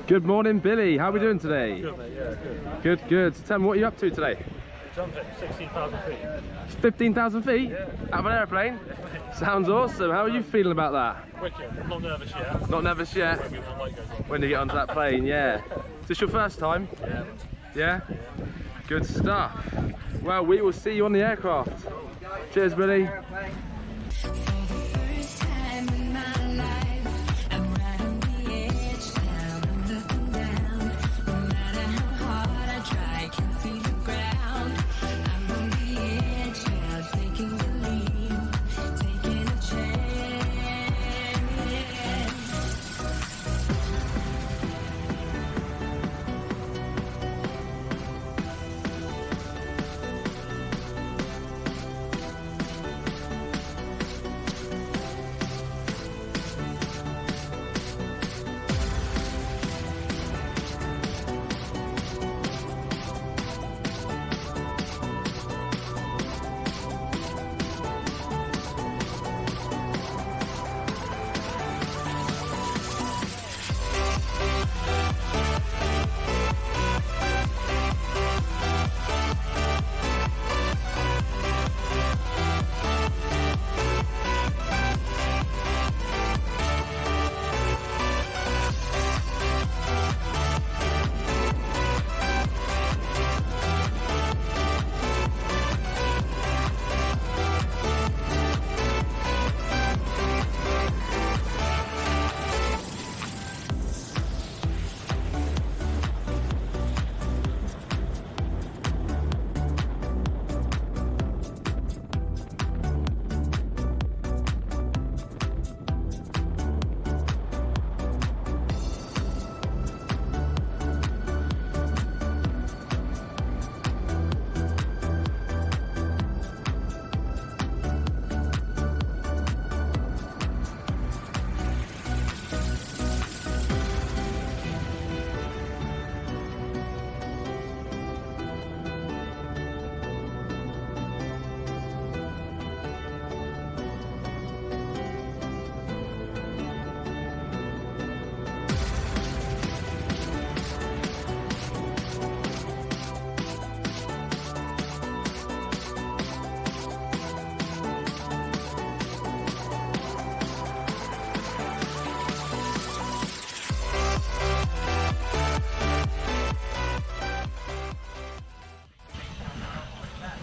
Good morning, Billy. How are we doing today? Good, mate. Yeah, good. Good, good. So tell me, what are you up to today? Jumping 16,000 feet. 15,000 feet? Yeah. Out of an airplane? Sounds awesome. How are you feeling about that? Wicked. I'm not nervous yet. Not nervous yet? Maybe when the light goes on. When you get onto that plane, yeah. Is this your first time? Yeah. Yeah? Good stuff. Well, we will see you on the aircraft. Cheers, Billy.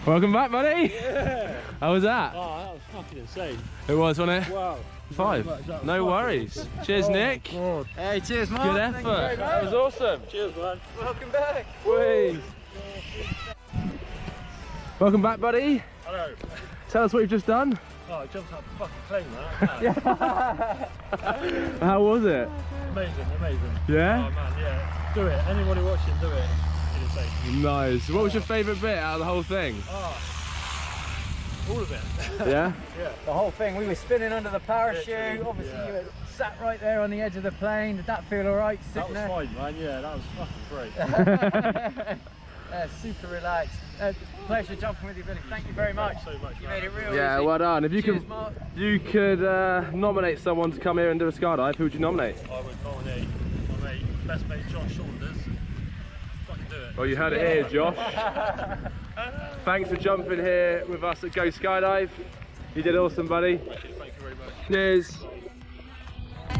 Welcome back, buddy. Yeah. How was that? Oh, that was fucking insane. It was, wasn't it? Wow. 5. No worries. Cheers, Nick. God. Hey, cheers, Mark. Good effort. That was awesome. Cheers, man. Welcome back. Whee. Welcome back, buddy. Hello. Tell us what you've just done. Oh, I jumped out the fucking plane, man. How was it? Amazing, amazing. Yeah? Oh, man, yeah. Do it. Anybody watching, do it. It's insane. Nice. What was your favourite bit out of the whole thing? Oh, all of it. Yeah? Yeah. The whole thing, we were spinning under the parachute. Literally, Obviously, yeah. you were sat right there on the edge of the plane. Did that feel all right? That Sitting was there? fine, man. Yeah, that was fucking great. Super relaxed. Pleasure jumping with you, Billy. Thank you very much. Thanks so much, You man. made it real Yeah, easy. well done. If you Cheers, could, Mark. nominate someone to come here and do a skydive, who would you nominate? I would nominate my mate, best mate Josh Saunders. Fucking do it. Well, you heard it here, Josh. Thanks for jumping here with us at GoSkyDive. You did awesome, buddy. Thank you very much. Cheers.